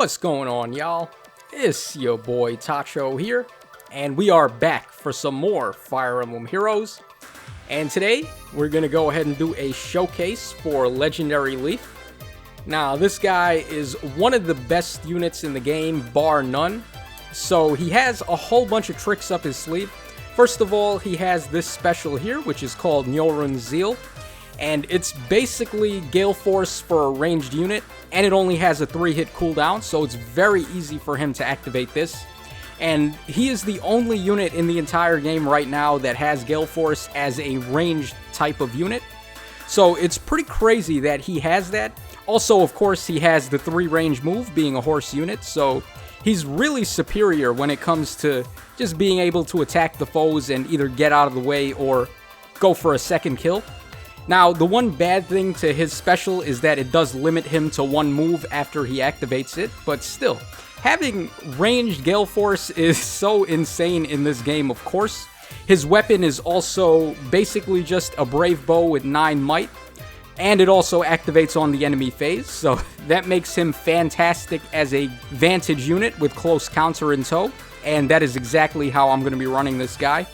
What's going on, y'all? It's your boy Tacho here, and we are back for some more Fire Emblem Heroes. And today, we're gonna go ahead and do a showcase for Legendary Leif. Now, this guy is one of the best units in the game, bar none. So he has a whole bunch of tricks up his sleeve. First of all, he has this special here, which is called Nyorun's Zeal. And it's basically Gale Force for a ranged unit, and it only has a 3-hit cooldown, so it's very easy for him to activate this. And he is the only unit in the entire game right now that has Gale Force as a ranged type of unit. So it's pretty crazy that he has that. Also, of course, he has the 3-range move, being a horse unit, so he's really superior when it comes to just being able to attack the foes and either get out of the way or go for a second kill. Now, the one bad thing to his special is that it does limit him to one move after he activates it, but still, having ranged Gale Force is so insane in this game, of course. His weapon is also basically just a Brave Bow with 9 might, and it also activates on the enemy phase, so that makes him fantastic as a vantage unit with close counter in tow, and that is exactly how I'm going to be running this guy.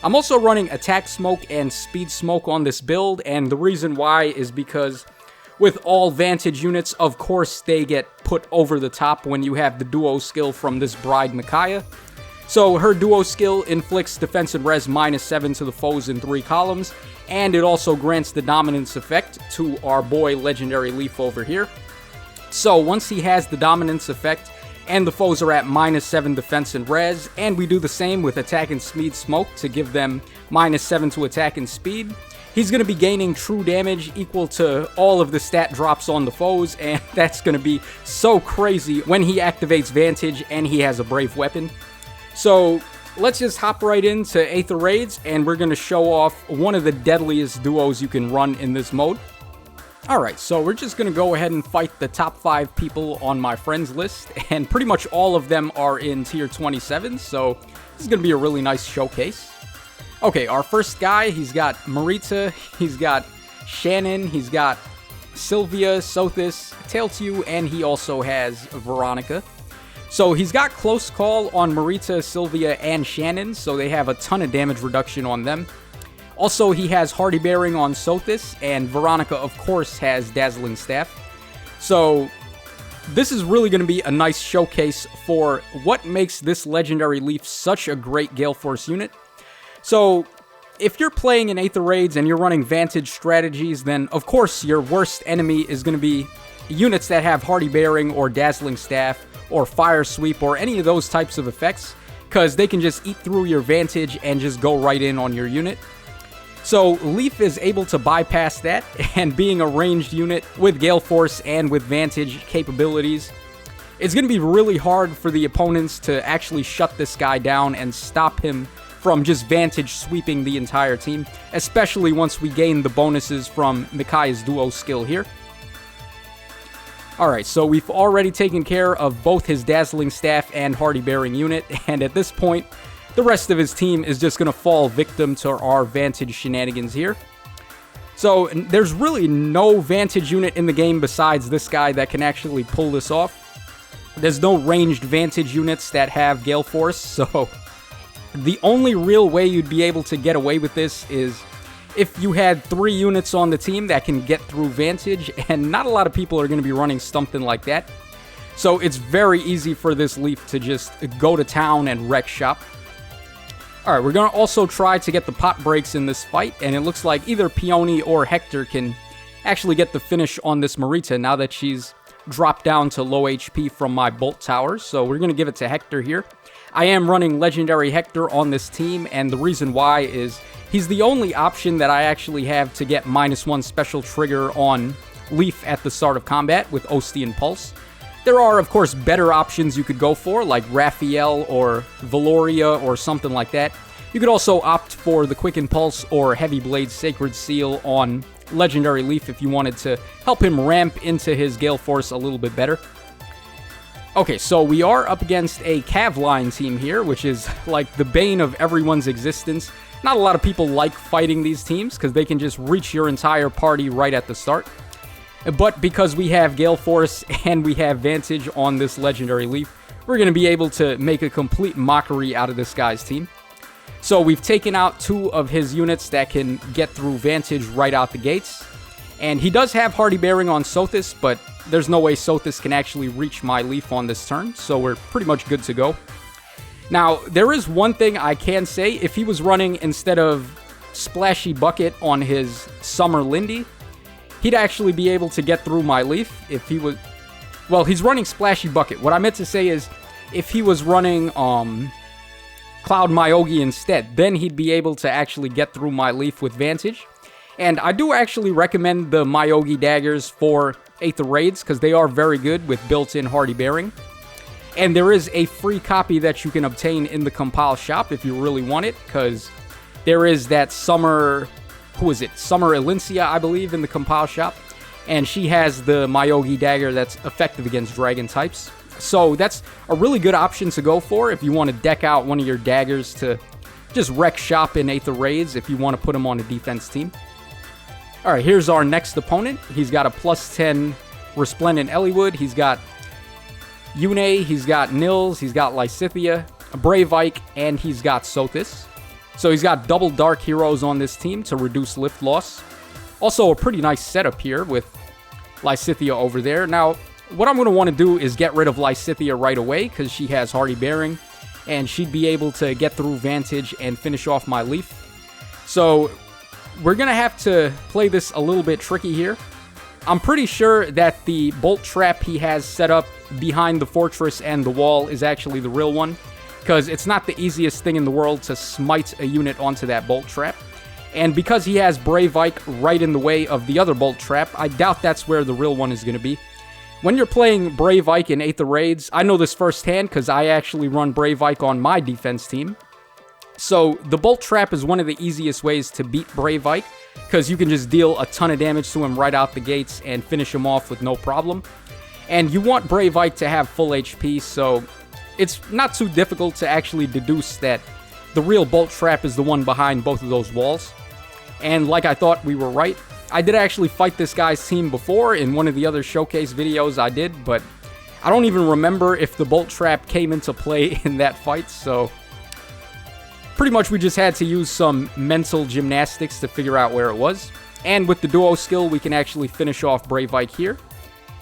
I'm also running Attack Smoke and Speed Smoke on this build, and the reason why is because with all Vantage units, of course, they get put over the top when you have the duo skill from this Bride Micaiah. So her duo skill inflicts defense and res -7 to the foes in 3 columns, and it also grants the dominance effect to our boy Legendary Leif over here. So once he has the dominance effect, and the foes are at -7 defense and res, and we do the same with attack and speed smoke to give them -7 to attack and speed. He's going to be gaining true damage equal to all of the stat drops on the foes, and that's going to be so crazy when he activates Vantage and he has a brave weapon. So let's just hop right into Aether raids, and we're going to show off one of the deadliest duos you can run in this mode. Alright, so we're just going to go ahead and fight the top 5 people on my friends list, and pretty much all of them are in tier 27, so this is going to be a really nice showcase. Okay, our first guy, he's got Marita, he's got Shannon, he's got Sylvia, Sothis, Tailtew, and he also has Veronica. So he's got Close Call on Marita, Sylvia, and Shannon, so they have a ton of damage reduction on them. Also, he has Hardy Bearing on Sothis, and Veronica, of course, has Dazzling Staff. So, this is really going to be a nice showcase for what makes this Legendary Leif such a great Gale Force unit. So, if you're playing in Aether raids and you're running Vantage strategies, then, of course, your worst enemy is going to be units that have Hardy Bearing or Dazzling Staff or Fire Sweep or any of those types of effects, because they can just eat through your Vantage and just go right in on your unit. So, Leif is able to bypass that, and being a ranged unit with Gale Force and with Vantage capabilities, it's going to be really hard for the opponents to actually shut this guy down and stop him from just Vantage sweeping the entire team, especially once we gain the bonuses from Micaiah's duo skill here. Alright, so we've already taken care of both his Dazzling Staff and Hardy Bearing unit, and at this point, the rest of his team is just going to fall victim to our Vantage shenanigans here. So, there's really no Vantage unit in the game besides this guy that can actually pull this off. There's no ranged Vantage units that have Gale Force, so the only real way you'd be able to get away with this is if you had 3 units on the team that can get through Vantage, and not a lot of people are going to be running something like that. So, it's very easy for this Leif to just go to town and wreck shop. Alright, we're going to also try to get the pot breaks in this fight, and it looks like either Peony or Hector can actually get the finish on this Marita now that she's dropped down to low HP from my Bolt Towers, so we're going to give it to Hector here. I am running Legendary Hector on this team, and the reason why is he's the only option that I actually have to get -1 special trigger on Leif at the start of combat with Ostian Pulse. There are, of course, better options you could go for, like Raphael or Valoria or something like that. You could also opt for the Quick Impulse or Heavy Blade Sacred Seal on Legendary Leif if you wanted to help him ramp into his Gale Force a little bit better. Okay, so we are up against a Cav line team here, which is like the bane of everyone's existence. Not a lot of people like fighting these teams because they can just reach your entire party right at the start. But because we have Gale Force and we have Vantage on this legendary Leaf, we're going to be able to make a complete mockery out of this guy's team. So we've taken out 2 of his units that can get through Vantage right out the gates. And he does have Hardy Bearing on Sothis, but there's no way Sothis can actually reach my Leaf on this turn, so we're pretty much good to go. Now, there is one thing I can say. If he was running, instead of Splashy Bucket on his Summer Lindy, he'd actually be able to get through my Leaf if he was... Well, he's running Splashy Bucket. What I meant to say is, if he was running Cloud Myogi instead, then he'd be able to actually get through my Leaf with Vantage. And I do actually recommend the Myogi daggers for Aether raids, because they are very good with built-in Hardy Bearing. And there is a free copy that you can obtain in the Compile shop if you really want it, because there is that Summer... Who is it? Summer Elincia, I believe, in the Compile shop. And she has the Myogi dagger that's effective against dragon types. So that's a really good option to go for if you want to deck out one of your daggers to just wreck shop in Aether raids if you want to put them on a defense team. Alright, here's our next opponent. He's got a +10 Resplendent Eliwood. He's got Yune, he's got Nils, he's got Lysithea, a Brave Ike, and he's got Sothis. So he's got double Dark Heroes on this team to reduce lift loss. Also a pretty nice setup here with Lysithea over there. Now, what I'm going to want to do is get rid of Lysithea right away because she has Hardy Bearing, and she'd be able to get through Vantage and finish off my Leaf. So we're going to have to play this a little bit tricky here. I'm pretty sure that the bolt trap he has set up behind the fortress and the wall is actually the real one, because it's not the easiest thing in the world to smite a unit onto that bolt trap. And because he has Brave Ike right in the way of the other bolt trap, I doubt that's where the real one is going to be. When you're playing Brave Ike in Aether raids, I know this firsthand because I actually run Brave Ike on my defense team. So the bolt trap is one of the easiest ways to beat Brave Ike, because you can just deal a ton of damage to him right out the gates and finish him off with no problem. And you want Brave Ike to have full HP, so it's not too difficult to actually deduce that the real bolt trap is the one behind both of those walls. And like I thought, we were right. I did actually fight this guy's team before in one of the other showcase videos I did, but I don't even remember if the bolt trap came into play in that fight, so pretty much we just had to use some mental gymnastics to figure out where it was. And with the duo skill, we can actually finish off Brave Ike here.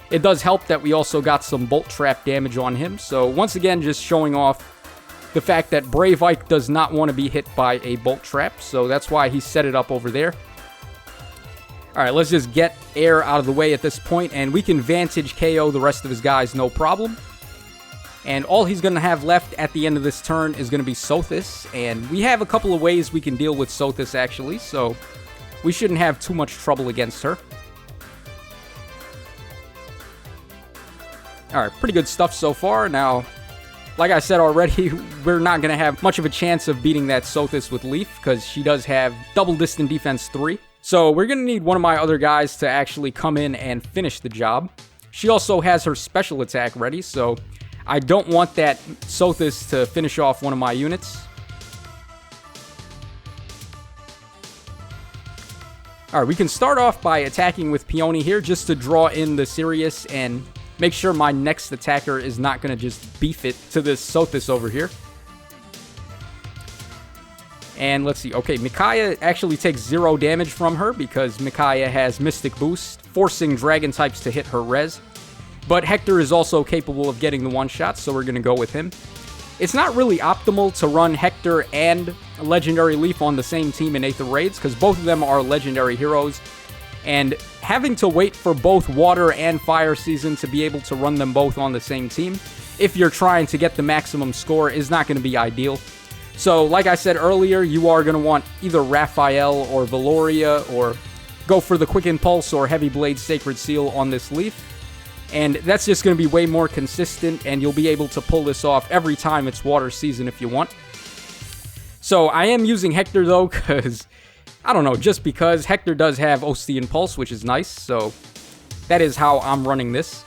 It does help that we also got some bolt trap damage on him, so once again, just showing off the fact that Brave Ike does not want to be hit by a bolt trap, so that's why he set it up over there. Alright, let's just get air out of the way at this point, and we can Vantage KO the rest of his guys, no problem. And all he's going to have left at the end of this turn is going to be Sothis, and we have a couple of ways we can deal with Sothis, actually, so we shouldn't have too much trouble against her. Alright, pretty good stuff so far. Now, like I said already, we're not going to have much of a chance of beating that Sothis with Leif, because she does have double distant defense 3. So we're going to need one of my other guys to actually come in and finish the job. She also has her special attack ready, so I don't want that Sothis to finish off one of my units. Alright, we can start off by attacking with Peony here, just to draw in the Sirius and make sure my next attacker is not going to just beef it to this Sothis over here. And let's see. Okay, Micaiah actually takes 0 damage from her because Micaiah has Mystic Boost, forcing dragon types to hit her res. But Hector is also capable of getting the one-shot, so we're going to go with him. It's not really optimal to run Hector and Legendary Leif on the same team in Aether raids, because both of them are legendary heroes. And having to wait for both Water and Fire Season to be able to run them both on the same team, if you're trying to get the maximum score, is not going to be ideal. So, like I said earlier, you are going to want either Raphael or Valoria, or go for the Quick Impulse or Heavy Blade Sacred Seal on this Leaf. And that's just going to be way more consistent, and you'll be able to pull this off every time it's Water Season if you want. So, I am using Hector, though, because, I don't know, just because Hector does have Ostian Pulse, which is nice, so that is how I'm running this.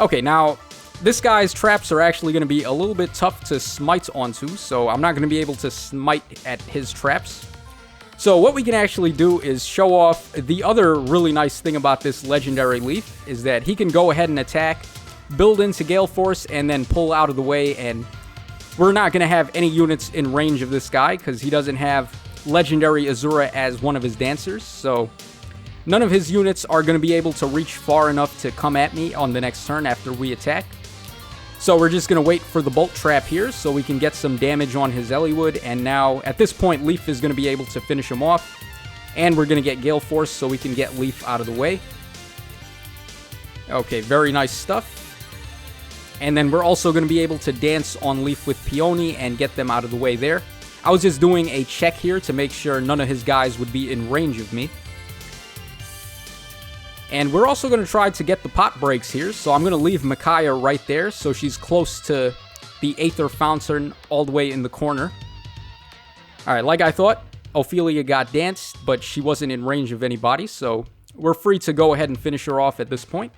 Okay, now, this guy's traps are actually going to be a little bit tough to smite onto, so I'm not going to be able to smite at his traps. So what we can actually do is show off the other really nice thing about this legendary Leif is that he can go ahead and attack, build into Gale Force, and then pull out of the way, and we're not going to have any units in range of this guy because he doesn't have legendary Azura as one of his dancers, so none of his units are going to be able to reach far enough to come at me on the next turn after we attack. So we're just going to wait for the bolt trap here so we can get some damage on his Eliwood. And now, at this point, Leif is going to be able to finish him off. And we're going to get Gale Force so we can get Leif out of the way. Okay, very nice stuff. And then we're also going to be able to dance on Leif with Peony and get them out of the way there. I was just doing a check here to make sure none of his guys would be in range of me. And we're also going to try to get the pot breaks here, so I'm going to leave Micaiah right there, so she's close to the Aether fountain all the way in the corner. Alright, like I thought, Ophelia got danced, but she wasn't in range of anybody, so we're free to go ahead and finish her off at this point.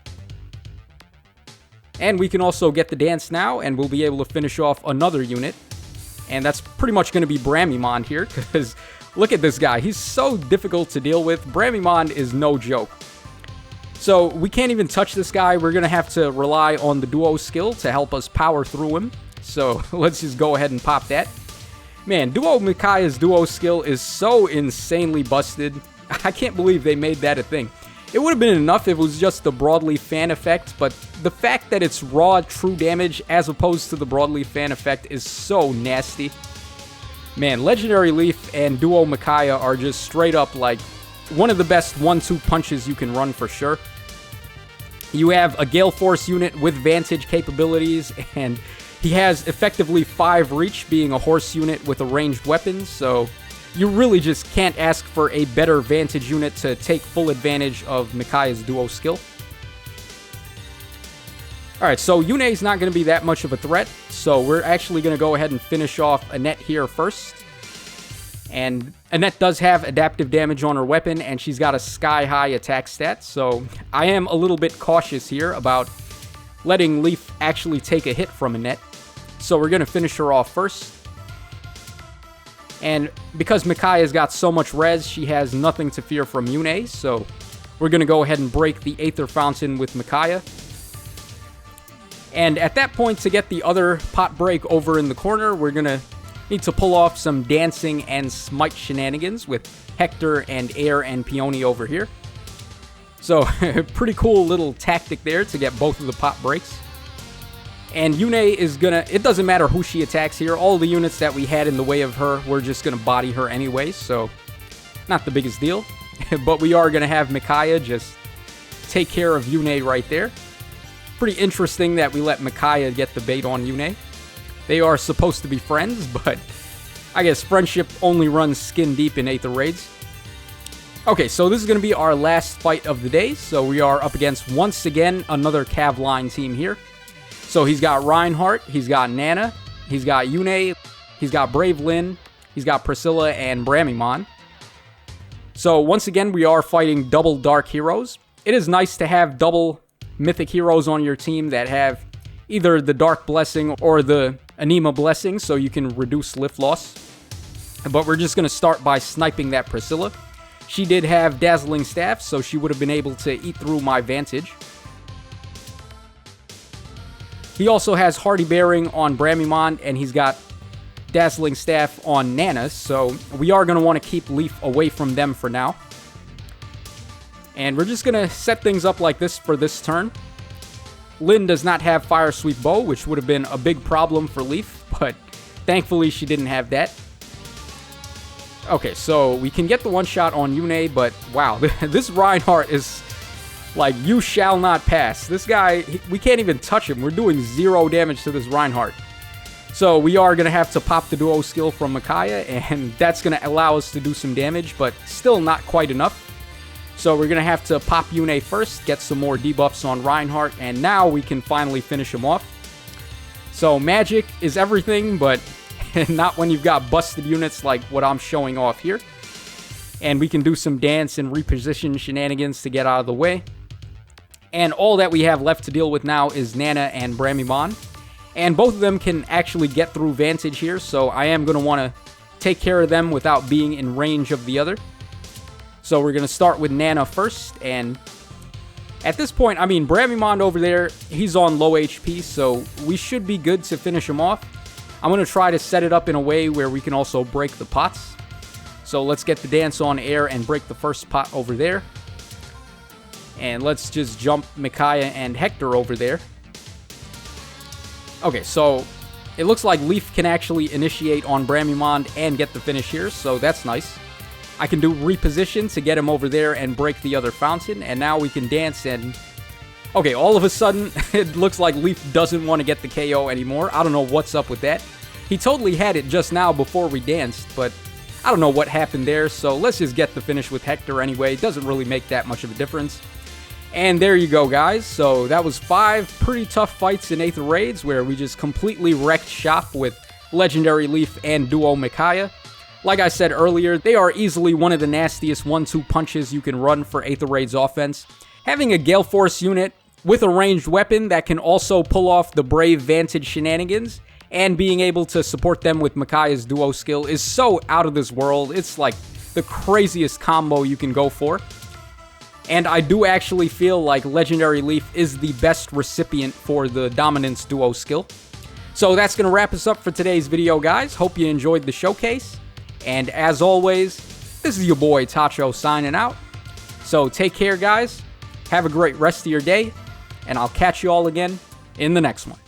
And we can also get the dance now, and we'll be able to finish off another unit. And that's pretty much going to be Bramimon here, because look at this guy. He's so difficult to deal with. Bramimon is no joke. So we can't even touch this guy. We're going to have to rely on the duo skill to help us power through him. So let's just go ahead and pop that. Man, Micaiah's duo skill is so insanely busted. I can't believe they made that a thing. It would have been enough if it was just the Broadleaf fan effect, but the fact that it's raw true damage as opposed to the Broadleaf fan effect is so nasty. Man, Legendary Leif and Duo Micaiah are just straight up like one of the best 1-2 punches you can run for sure. You have a Gale Force unit with Vantage capabilities, and he has effectively 5 reach, being a horse unit with a ranged weapon, so you really just can't ask for a better Vantage unit to take full advantage of Micaiah's duo skill. Alright, so Yune's not going to be that much of a threat, so we're actually going to go ahead and finish off Annette here first. And Annette does have adaptive damage on her weapon, and she's got a sky-high attack stat, so I am a little bit cautious here about letting Leif actually take a hit from Annette. So we're going to finish her off first. And because Micaiah's got so much res, she has nothing to fear from Yune, so we're going to go ahead and break the Aether Fountain with Micaiah. And at that point, to get the other pot break over in the corner, we're going to need to pull off some dancing and smite shenanigans with Hector and Air and Peony over here. So, pretty cool little tactic there to get both of the pot breaks. And Yune is gonna, it doesn't matter who she attacks here, all the units that we had in the way of her, we're just gonna body her anyway, so not the biggest deal. But we are gonna have Micaiah just take care of Yune right there. Pretty interesting that we let Micaiah get the bait on Yune. They are supposed to be friends, but I guess friendship only runs skin deep in Aether raids. Okay, so this is going to be our last fight of the day. So we are up against, once again, another Cav line team here. So he's got Reinhardt, he's got Nana, he's got Yune, he's got Brave Lynn, he's got Priscilla, and Bramimon. So once again, we are fighting double Dark Heroes. It is nice to have double Mythic Heroes on your team that have either the Dark Blessing or the Anima Blessing, so you can reduce lift loss. But we're just going to start by sniping that Priscilla. She did have Dazzling Staff, so she would have been able to eat through my Vantage. He also has Hardy Bearing on Bramimon, and he's got Dazzling Staff on Nana, so we are going to want to keep Leif away from them for now. And we're just going to set things up like this for this turn. Lynn does not have Fire Sweep Bow, which would have been a big problem for Leif, but thankfully she didn't have that. Okay, so we can get the one-shot on Yune, but wow, this Reinhardt is like, you shall not pass. This guy, we can't even touch him. We're doing 0 damage to this Reinhardt. So we are going to have to pop the duo skill from Micaiah, and that's going to allow us to do some damage, but still not quite enough. So we're going to have to pop Yune first, get some more debuffs on Reinhardt, and now we can finally finish him off. So magic is everything, but not when you've got busted units like what I'm showing off here. And we can do some dance and reposition shenanigans to get out of the way. And all that we have left to deal with now is Nana and Bramimon. And both of them can actually get through Vantage here, so I am going to want to take care of them without being in range of the other. So we're going to start with Nana first, and at this point, I mean, Bramimond over there, he's on low HP, so we should be good to finish him off. I'm going to try to set it up in a way where we can also break the pots. So let's get the dance on air and break the first pot over there. And let's just jump Micaiah and Hector over there. Okay, so it looks like Leif can actually initiate on Bramimond and get the finish here, so that's nice. I can do reposition to get him over there and break the other fountain, and now we can dance and... Okay, all of a sudden, it looks like Leif doesn't want to get the KO anymore. I don't know what's up with that. He totally had it just now before we danced, but I don't know what happened there, so let's just get the finish with Hector anyway. It doesn't really make that much of a difference. And there you go, guys. So that was 5 pretty tough fights in Aether Raids where we just completely wrecked shop with Legendary Leif and Duo Micaiah. Like I said earlier, they are easily one of the nastiest 1-2 punches you can run for Aether Raid's offense. Having a Gale Force unit with a ranged weapon that can also pull off the Brave Vantage shenanigans and being able to support them with Micaiah's duo skill is so out of this world. It's like the craziest combo you can go for. And I do actually feel like Legendary Leif is the best recipient for the Dominance duo skill. So that's going to wrap us up for today's video, guys. Hope you enjoyed the showcase. And as always, this is your boy Tacho signing out. So take care, guys. Have a great rest of your day. And I'll catch you all again in the next one.